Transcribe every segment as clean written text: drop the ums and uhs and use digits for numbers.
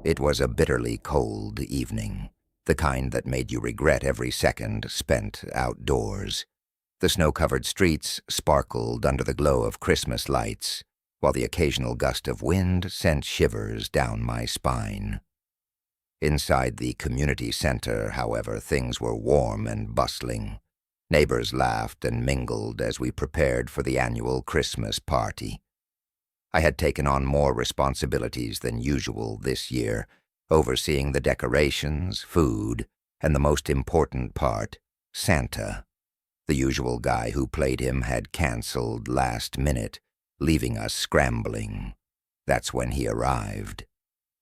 It was a bitterly cold evening, the kind that made you regret every second spent outdoors. The snow-covered streets sparkled under the glow of Christmas lights, while the occasional gust of wind sent shivers down my spine. Inside the community center, however, things were warm and bustling. Neighbors laughed and mingled as we prepared for the annual Christmas party. I had taken on more responsibilities than usual this year, overseeing the decorations, food, and the most important part, Santa. The usual guy who played him had canceled last minute, leaving us scrambling. That's when he arrived.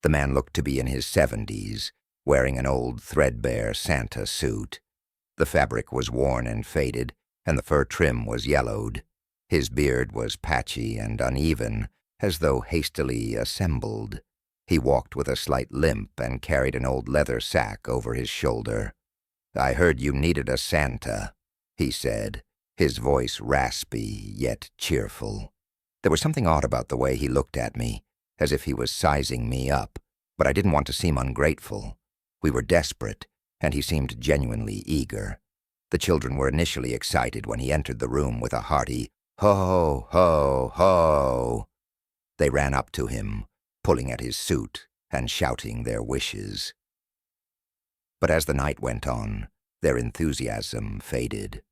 The man looked to be in his 70s, wearing an old threadbare Santa suit. The fabric was worn and faded, and the fur trim was yellowed. His beard was patchy and uneven, as though hastily assembled. He walked with a slight limp and carried an old leather sack over his shoulder. "I heard you needed a Santa," he said, his voice raspy yet cheerful. There was something odd about the way he looked at me, as if he was sizing me up, but I didn't want to seem ungrateful. We were desperate, and he seemed genuinely eager. The children were initially excited when he entered the room with a hearty, "Ho, ho, ho!" They ran up to him, pulling at his suit and shouting their wishes. But as the night went on, their enthusiasm faded.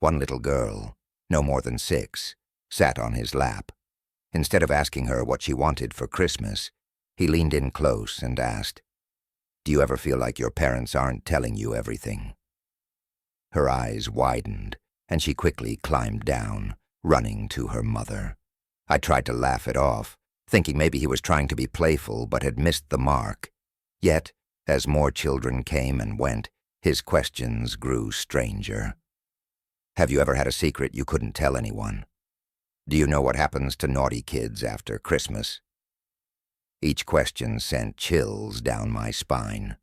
One little girl, no more than 6, sat on his lap. Instead of asking her what she wanted for Christmas, he leaned in close and asked, "Do you ever feel like your parents aren't telling you everything?" Her eyes widened, and she quickly climbed down, running to her mother. I tried to laugh it off, thinking maybe he was trying to be playful but had missed the mark. Yet, as more children came and went, his questions grew stranger. "Have you ever had a secret you couldn't tell anyone? Do you know what happens to naughty kids after Christmas?" Each question sent chills down my spine.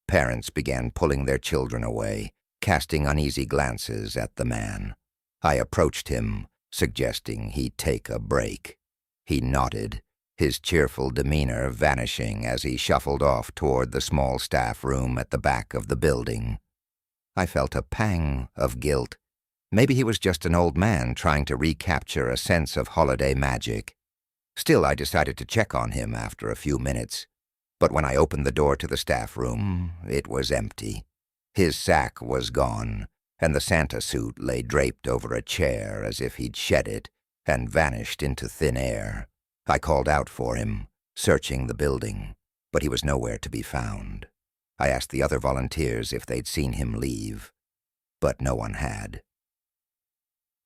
Parents began pulling their children away, casting uneasy glances at the man. I approached him, suggesting he take a break. He nodded, his cheerful demeanor vanishing as he shuffled off toward the small staff room at the back of the building. I felt a pang of guilt. Maybe he was just an old man trying to recapture a sense of holiday magic. Still, I decided to check on him after a few minutes. But when I opened the door to the staff room, it was empty. His sack was gone, and the Santa suit lay draped over a chair as if he'd shed it and vanished into thin air. I called out for him, searching the building, but he was nowhere to be found. I asked the other volunteers if they'd seen him leave, but no one had.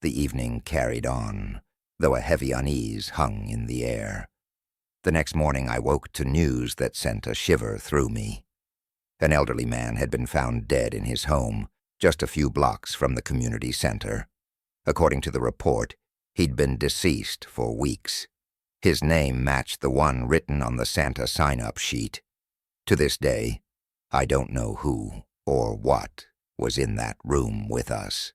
The evening carried on, though a heavy unease hung in the air. The next morning I woke to news that sent a shiver through me. An elderly man had been found dead in his home, just a few blocks from the community center. According to the report, he'd been deceased for weeks. His name matched the one written on the Santa sign-up sheet. To this day, I don't know who or what was in that room with us.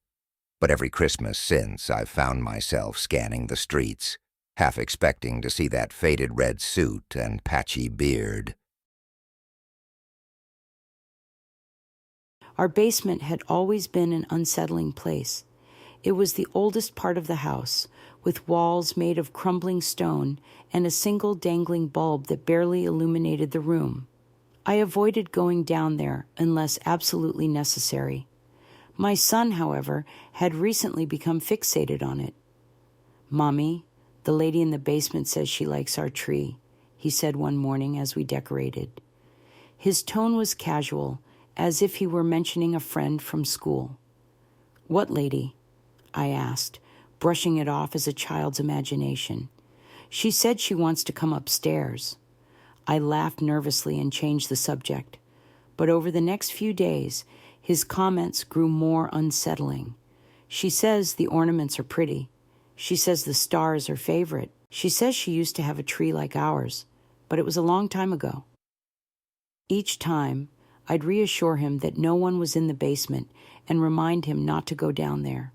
But every Christmas since, I've found myself scanning the streets, half expecting to see that faded red suit and patchy beard. Our basement had always been an unsettling place. It was the oldest part of the house, with walls made of crumbling stone and a single dangling bulb that barely illuminated the room. I avoided going down there unless absolutely necessary. My son, however, had recently become fixated on it. "Mommy, the lady in the basement says she likes our tree," he said one morning as we decorated. His tone was casual, as if he were mentioning a friend from school. "What lady?" I asked, brushing it off as a child's imagination. "She said she wants to come upstairs." I laughed nervously and changed the subject. But over the next few days, his comments grew more unsettling. "She says the ornaments are pretty. She says the star is her favorite. She says she used to have a tree like ours, but it was a long time ago." Each time, I'd reassure him that no one was in the basement and remind him not to go down there.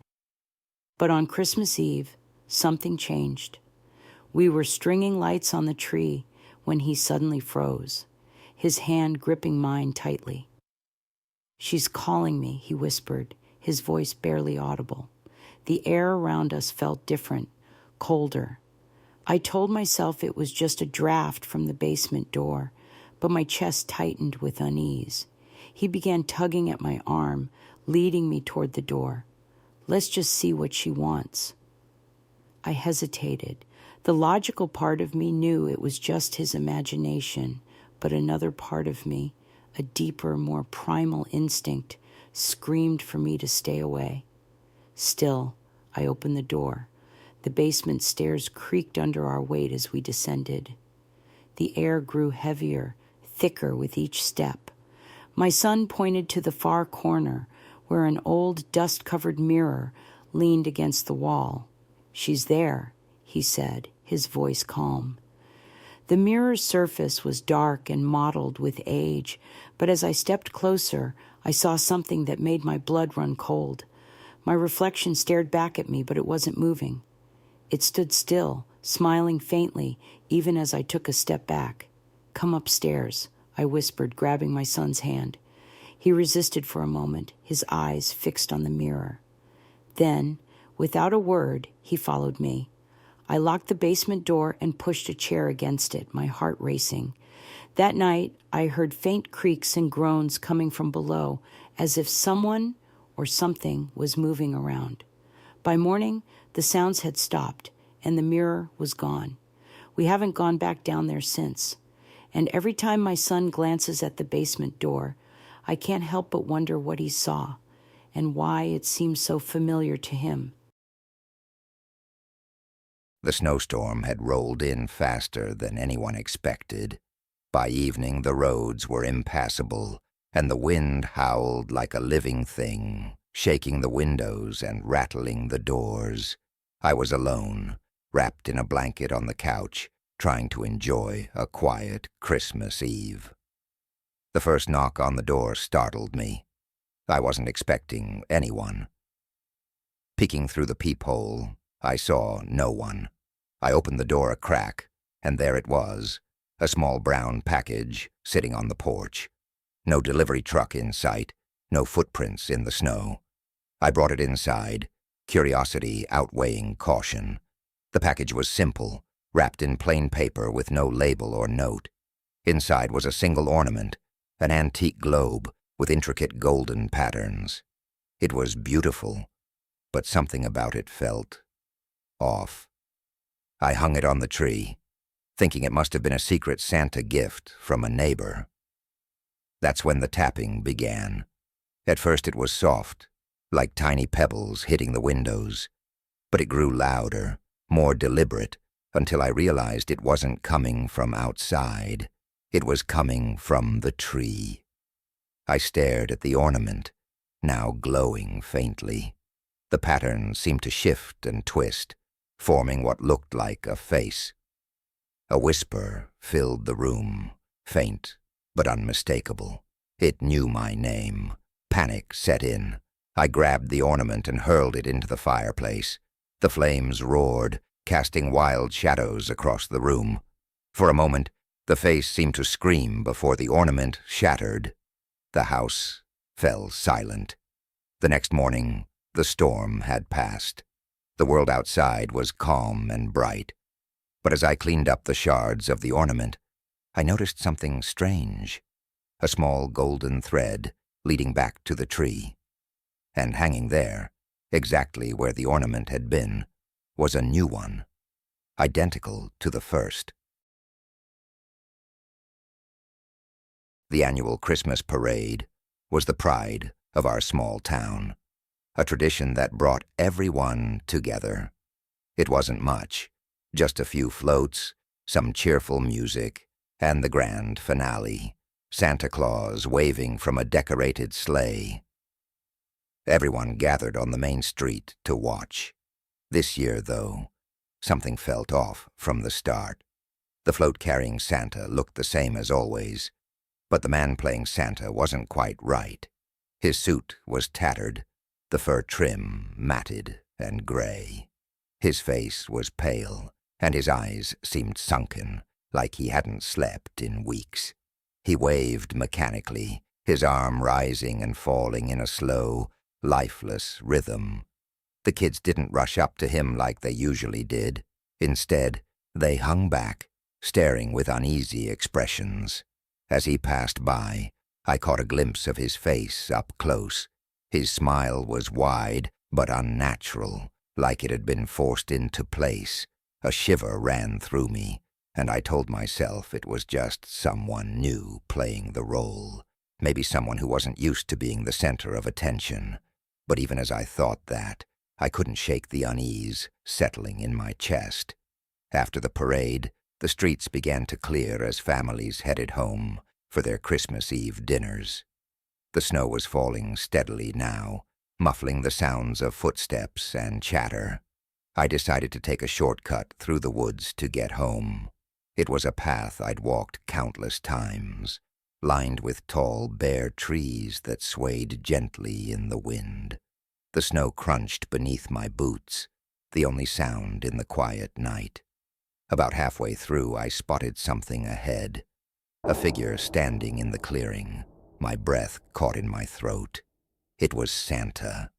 But on Christmas Eve, something changed. We were stringing lights on the tree when he suddenly froze. his hand gripping mine tightly. "She's calling me," he whispered, his voice barely audible. The air around us felt different, colder. I told myself it was just a draft from the basement door, but my chest tightened with unease. He began tugging at my arm, leading me toward the door. "Let's just see what she wants." I hesitated. The logical part of me knew it was just his imagination, but another part of me, a deeper, more primal instinct, screamed for me to stay away. Still, I opened the door. The basement stairs creaked under our weight as we descended. The air grew heavier, thicker with each step. My son pointed to the far corner, where an old dust-covered mirror leaned against the wall. "She's there," he said, his voice calm. The mirror's surface was dark and mottled with age, but as I stepped closer, I saw something that made my blood run cold. My reflection stared back at me, but it wasn't moving. It stood still, smiling faintly, even as I took a step back. "Come upstairs," I whispered, grabbing my son's hand. He resisted for a moment, his eyes fixed on the mirror. Then, without a word, he followed me. I locked the basement door and pushed a chair against it, my heart racing. That night, I heard faint creaks and groans coming from below, as if someone or something was moving around. By morning, the sounds had stopped, and the mirror was gone. We haven't gone back down there since. And every time my son glances at the basement door, I can't help but wonder what he saw, and why it seems so familiar to him. The snowstorm had rolled in faster than anyone expected. By evening, the roads were impassable, and the wind howled like a living thing, shaking the windows and rattling the doors. I was alone, wrapped in a blanket on the couch, trying to enjoy a quiet Christmas Eve. The first knock on the door startled me. I wasn't expecting anyone. Peeking through the peephole, I saw no one. I opened the door a crack, and there it was, a small brown package sitting on the porch. No delivery truck in sight, no footprints in the snow. I brought it inside, curiosity outweighing caution. The package was simple, wrapped in plain paper with no label or note. Inside was a single ornament, an antique globe with intricate golden patterns. It was beautiful, but something about it felt off. I hung it on the tree, thinking it must have been a secret Santa gift from a neighbor. That's when the tapping began. At first it was soft, like tiny pebbles hitting the windows, but it grew louder, more deliberate, until I realized it wasn't coming from outside. It was coming from the tree. I stared at the ornament, now glowing faintly. The pattern seemed to shift and twist, forming what looked like a face. A whisper filled the room, faint but unmistakable. It knew my name. Panic set in. I grabbed the ornament and hurled it into the fireplace. The flames roared, casting wild shadows across the room. For a moment, the face seemed to scream before the ornament shattered. The house fell silent. The next morning, the storm had passed. The world outside was calm and bright. But as I cleaned up the shards of the ornament, I noticed something strange. A small golden thread leading back to the tree. And hanging there, exactly where the ornament had been, was a new one, identical to the first. The annual Christmas parade was the pride of our small town, a tradition that brought everyone together. It wasn't much, just a few floats, some cheerful music, and the grand finale, Santa Claus waving from a decorated sleigh. Everyone gathered on the main street to watch. This year, though, something felt off from the start. The float carrying Santa looked the same as always, but the man playing Santa wasn't quite right. His suit was tattered, the fur trim matted and gray. His face was pale, and his eyes seemed sunken, like he hadn't slept in weeks. He waved mechanically, his arm rising and falling in a slow, lifeless rhythm. The kids didn't rush up to him like they usually did. Instead, they hung back, staring with uneasy expressions. As he passed by, I caught a glimpse of his face up close. His smile was wide but unnatural, like it had been forced into place. A shiver ran through me, and I told myself it was just someone new playing the role. Maybe someone who wasn't used to being the center of attention. But even as I thought that, I couldn't shake the unease settling in my chest. After the parade, the streets began to clear as families headed home for their Christmas Eve dinners. The snow was falling steadily now, muffling the sounds of footsteps and chatter. I decided to take a shortcut through the woods to get home. It was a path I'd walked countless times, lined with tall, bare trees that swayed gently in the wind. The snow crunched beneath my boots, the only sound in the quiet night. About halfway through, I spotted something ahead, a figure standing in the clearing, my breath caught in my throat. It was Santa.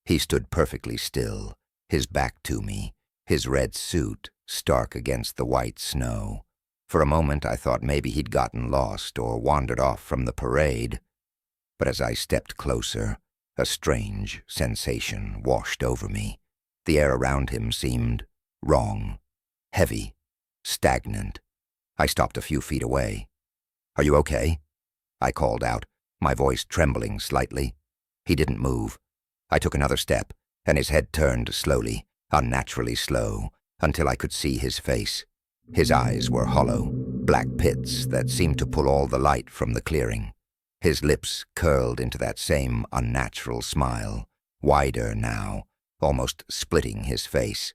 He stood perfectly still, his back to me, his red suit stark against the white snow. For a moment I thought maybe he'd gotten lost or wandered off from the parade. But as I stepped closer, a strange sensation washed over me. The air around him seemed wrong, heavy, stagnant. I stopped a few feet away. "Are you okay?" I called out, my voice trembling slightly. He didn't move. I took another step, and his head turned slowly, unnaturally slow, until I could see his face. His eyes were hollow, black pits that seemed to pull all the light from the clearing. His lips curled into that same unnatural smile, wider now, almost splitting his face.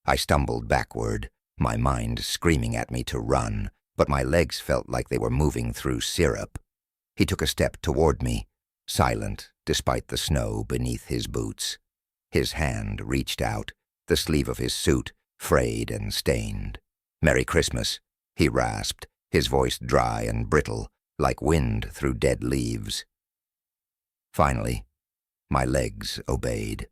I stumbled backward, my mind screaming at me to run, but my legs felt like they were moving through syrup. He took a step toward me, silent despite the snow beneath his boots. His hand reached out, the sleeve of his suit frayed and stained. "Merry Christmas," he rasped, his voice dry and brittle, like wind through dead leaves. Finally, my legs obeyed.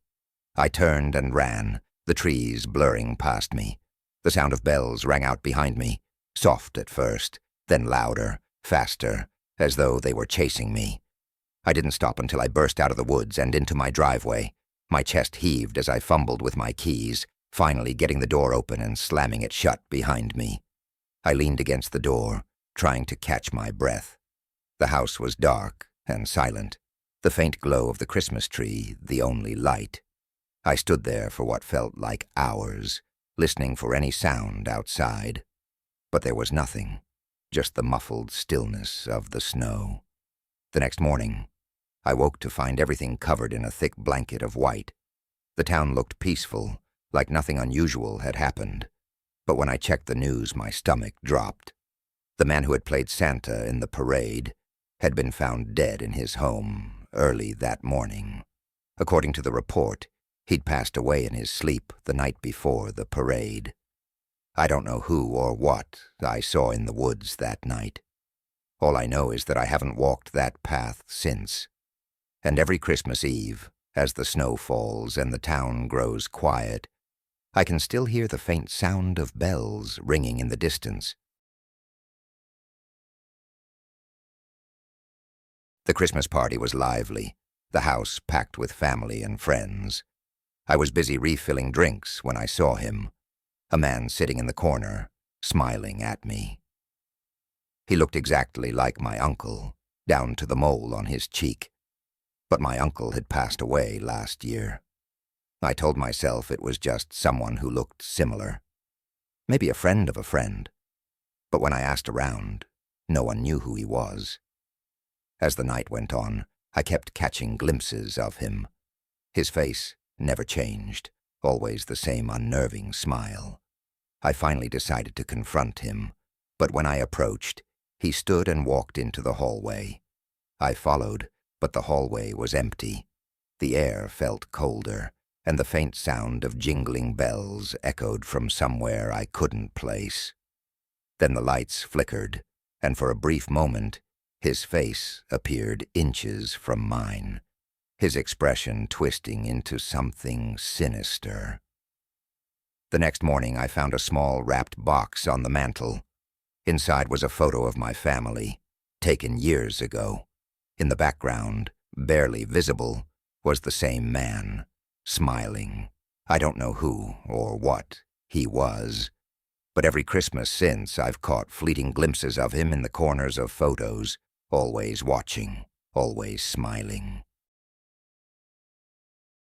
I turned and ran, the trees blurring past me. The sound of bells rang out behind me, soft at first, then louder, faster, as though they were chasing me. I didn't stop until I burst out of the woods and into my driveway. My chest heaved as I fumbled with my keys, finally getting the door open and slamming it shut behind me. I leaned against the door, trying to catch my breath. The house was dark and silent, the faint glow of the Christmas tree the only light. I stood there for what felt like hours, listening for any sound outside. But there was nothing, just the muffled stillness of the snow. The next morning, I woke to find everything covered in a thick blanket of white. The town looked peaceful, like nothing unusual had happened. But when I checked the news, my stomach dropped. The man who had played Santa in the parade had been found dead in his home early that morning. According to the report, he'd passed away in his sleep the night before the parade. I don't know who or what I saw in the woods that night. All I know is that I haven't walked that path since. And every Christmas Eve, as the snow falls and the town grows quiet, I can still hear the faint sound of bells ringing in the distance. The Christmas party was lively, the house packed with family and friends. I was busy refilling drinks when I saw him, a man sitting in the corner, smiling at me. He looked exactly like my uncle, down to the mole on his cheek. But my uncle had passed away last year. I told myself it was just someone who looked similar. Maybe a friend of a friend. But when I asked around, no one knew who he was. As the night went on, I kept catching glimpses of him. His face never changed, always the same unnerving smile. I finally decided to confront him, but when I approached, he stood and walked into the hallway. I followed, but the hallway was empty. The air felt colder, and the faint sound of jingling bells echoed from somewhere I couldn't place. Then the lights flickered, and for a brief moment, His face appeared inches from mine, his expression twisting into something sinister. The next morning I found a small wrapped box on the mantel. Inside was a photo of my family, taken years ago. In the background, barely visible, was the same man, smiling. I don't know who or what he was, but every Christmas since I've caught fleeting glimpses of him in the corners of photos, always watching, always smiling.